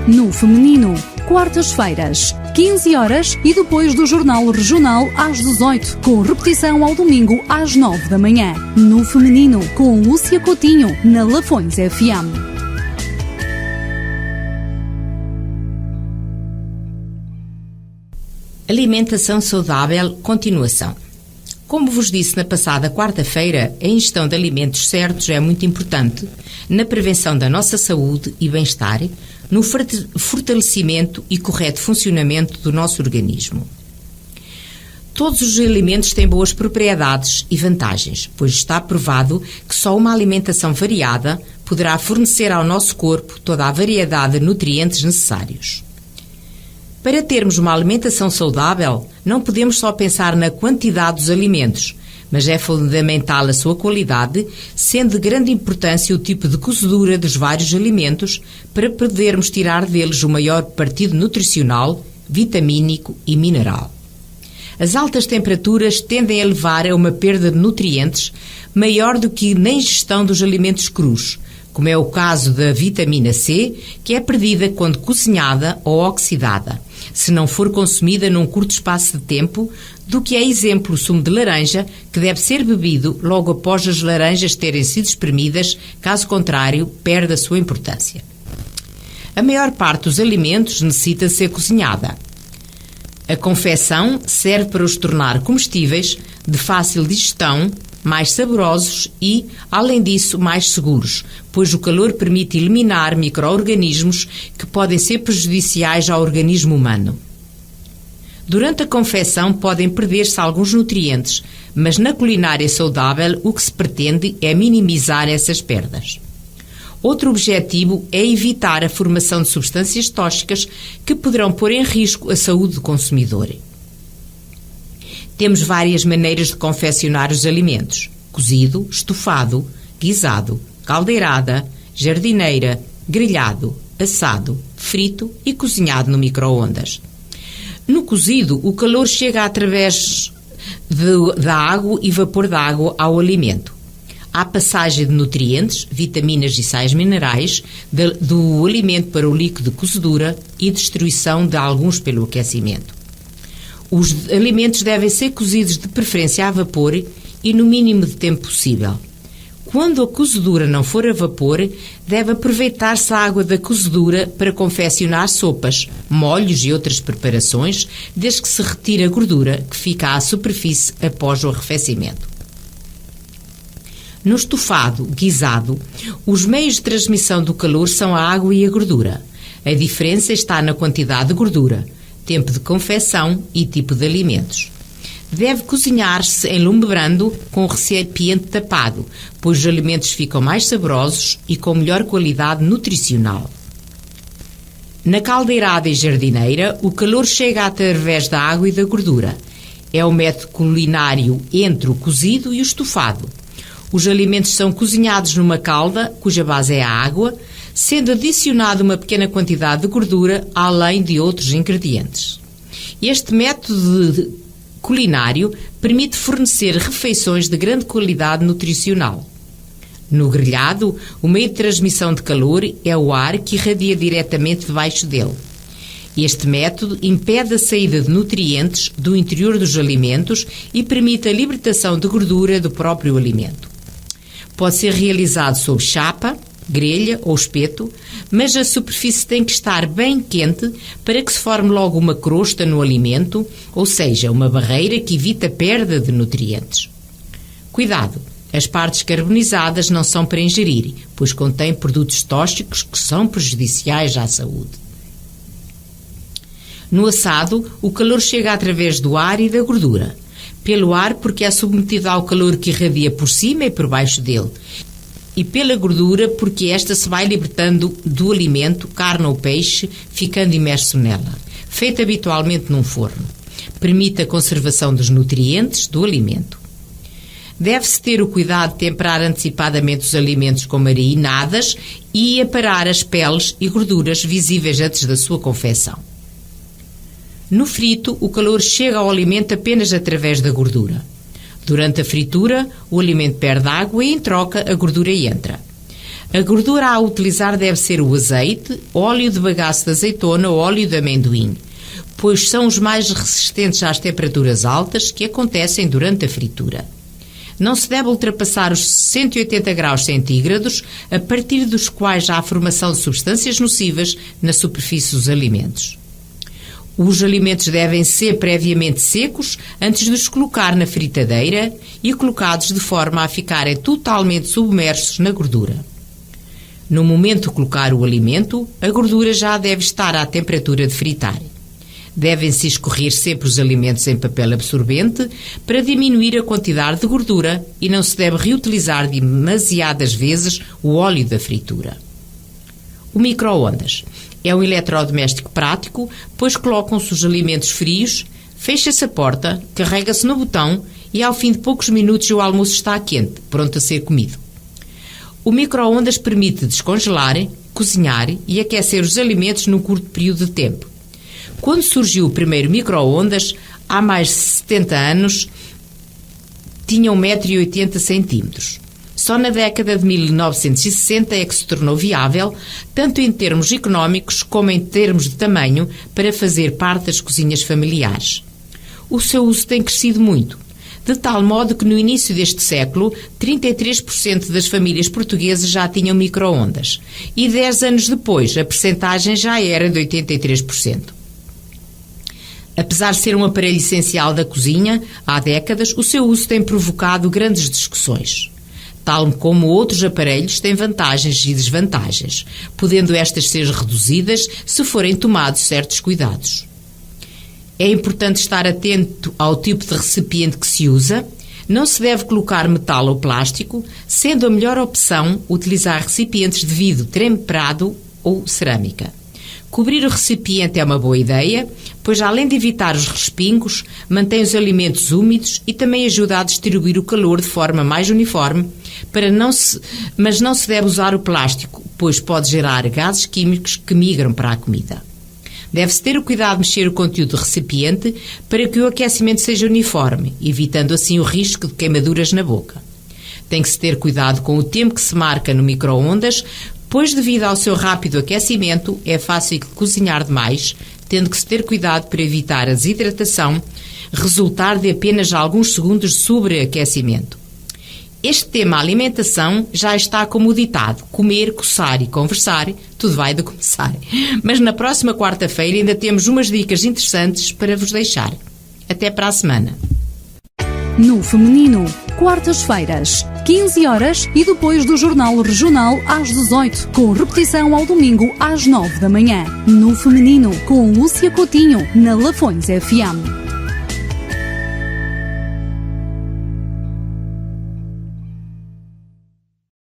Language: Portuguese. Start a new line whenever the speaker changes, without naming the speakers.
no feminino. Quartas-feiras, 15 horas e depois do Jornal Regional às 18, com repetição ao domingo às 9 da manhã. No feminino, com Lúcia Coutinho, na Lafões FM.
Alimentação saudável, continuação. Como vos disse na passada quarta-feira, a ingestão de alimentos certos é muito importante na prevenção da nossa saúde e bem-estar, no fortalecimento e correto funcionamento do nosso organismo. Todos os alimentos têm boas propriedades e vantagens, pois está provado que só uma alimentação variada poderá fornecer ao nosso corpo toda a variedade de nutrientes necessários. Para termos uma alimentação saudável, não podemos só pensar na quantidade dos alimentos, mas é fundamental a sua qualidade, sendo de grande importância o tipo de cozedura dos vários alimentos para podermos tirar deles o maior partido nutricional, vitamínico e mineral. As altas temperaturas tendem a levar a uma perda de nutrientes maior do que na ingestão dos alimentos crus, como é o caso da vitamina C, que é perdida quando cozinhada ou oxidada, se não for consumida num curto espaço de tempo, do que é exemplo o sumo de laranja, que deve ser bebido logo após as laranjas terem sido espremidas, caso contrário, perde a sua importância. A maior parte dos alimentos necessita ser cozinhada. A confecção serve para os tornar comestíveis, de fácil digestão, mais saborosos e, além disso, mais seguros, pois o calor permite eliminar micro-organismos que podem ser prejudiciais ao organismo humano. Durante a confecção podem perder-se alguns nutrientes, mas na culinária saudável o que se pretende é minimizar essas perdas. Outro objetivo é evitar a formação de substâncias tóxicas que poderão pôr em risco a saúde do consumidor. Temos várias maneiras de confeccionar os alimentos: cozido, estufado, guisado, caldeirada, jardineira, grelhado, assado, frito e cozinhado no micro-ondas. No cozido, o calor chega através da água e vapor da água ao alimento. Há passagem de nutrientes, vitaminas e sais minerais do alimento para o líquido de cozedura e destruição de alguns pelo aquecimento. Os alimentos devem ser cozidos de preferência a vapor e no mínimo de tempo possível. Quando a cozedura não for a vapor, deve aproveitar-se a água da cozedura para confeccionar sopas, molhos e outras preparações, desde que se retire a gordura que fica à superfície após o arrefecimento. No estufado, guisado, os meios de transmissão do calor são a água e a gordura. A diferença está na quantidade de gordura, tempo de confecção e tipo de alimentos. Deve cozinhar-se em lume brando com o recipiente tapado, pois os alimentos ficam mais saborosos e com melhor qualidade nutricional. Na caldeirada e jardineira, o calor chega através da água e da gordura. É o método culinário entre o cozido e o estufado. Os alimentos são cozinhados numa calda, cuja base é a água, sendo adicionada uma pequena quantidade de gordura, além de outros ingredientes. Este método culinário permite fornecer refeições de grande qualidade nutricional. No grelhado, o meio de transmissão de calor é o ar que irradia diretamente debaixo dele. Este método impede a saída de nutrientes do interior dos alimentos e permite a libertação de gordura do próprio alimento. Pode ser realizado sob chapa, grelha ou espeto, mas a superfície tem que estar bem quente para que se forme logo uma crosta no alimento, ou seja, uma barreira que evita a perda de nutrientes. Cuidado! As partes carbonizadas não são para ingerir, pois contêm produtos tóxicos que são prejudiciais à saúde. No assado, o calor chega através do ar e da gordura. Pelo ar, porque é submetido ao calor que irradia por cima e por baixo dele. E pela gordura, porque esta se vai libertando do alimento, carne ou peixe, ficando imerso nela, feita habitualmente num forno. Permite a conservação dos nutrientes do alimento. Deve-se ter o cuidado de temperar antecipadamente os alimentos com marinadas e aparar as peles e gorduras visíveis antes da sua confecção. No frito, o calor chega ao alimento apenas através da gordura. Durante a fritura, o alimento perde água e, em troca, a gordura entra. A gordura a utilizar deve ser o azeite, óleo de bagaço de azeitona ou óleo de amendoim, pois são os mais resistentes às temperaturas altas que acontecem durante a fritura. Não se deve ultrapassar os 180 graus centígrados, a partir dos quais há a formação de substâncias nocivas na superfície dos alimentos. Os alimentos devem ser previamente secos antes de os colocar na fritadeira e colocados de forma a ficarem totalmente submersos na gordura. No momento de colocar o alimento, a gordura já deve estar à temperatura de fritar. Devem-se escorrer sempre os alimentos em papel absorvente para diminuir a quantidade de gordura e não se deve reutilizar demasiadas vezes o óleo da fritura. O micro-ondas é um eletrodoméstico prático, pois colocam-se os alimentos frios, fecha-se a porta, carrega-se no botão e ao fim de poucos minutos o almoço está quente, pronto a ser comido. O micro-ondas permite descongelar, cozinhar e aquecer os alimentos num curto período de tempo. Quando surgiu o primeiro micro-ondas, há mais de 70 anos, tinha 1,80 m. Só na década de 1960 é que se tornou viável, tanto em termos económicos como em termos de tamanho, para fazer parte das cozinhas familiares. O seu uso tem crescido muito, de tal modo que no início deste século, 33% das famílias portuguesas já tinham micro-ondas e 10 anos depois a percentagem já era de 83%. Apesar de ser um aparelho essencial da cozinha, há décadas, o seu uso tem provocado grandes discussões. Tal como outros aparelhos, têm vantagens e desvantagens, podendo estas ser reduzidas se forem tomados certos cuidados. É importante estar atento ao tipo de recipiente que se usa. Não se deve colocar metal ou plástico, sendo a melhor opção utilizar recipientes de vidro temperado ou cerâmica. Cobrir o recipiente é uma boa ideia, pois além de evitar os respingos, mantém os alimentos úmidos e também ajuda a distribuir o calor de forma mais uniforme, mas não se deve usar o plástico, pois pode gerar gases químicos que migram para a comida. Deve-se ter o cuidado de mexer o conteúdo do recipiente para que o aquecimento seja uniforme, evitando assim o risco de queimaduras na boca. Tem que se ter cuidado com o tempo que se marca no micro-ondas, pois devido ao seu rápido aquecimento é fácil cozinhar demais, tendo que se ter cuidado para evitar a desidratação, resultar de apenas alguns segundos de sobreaquecimento. Este tema alimentação já está como o ditado: comer, coçar e conversar, tudo vai de começar. Mas na próxima quarta-feira ainda temos umas dicas interessantes para vos deixar. Até para a semana.
No Feminino, quartas-feiras, 15 horas e depois do Jornal Regional às 18, com repetição ao domingo às 9 da manhã. No Feminino, com Lúcia Coutinho, na Lafões FM.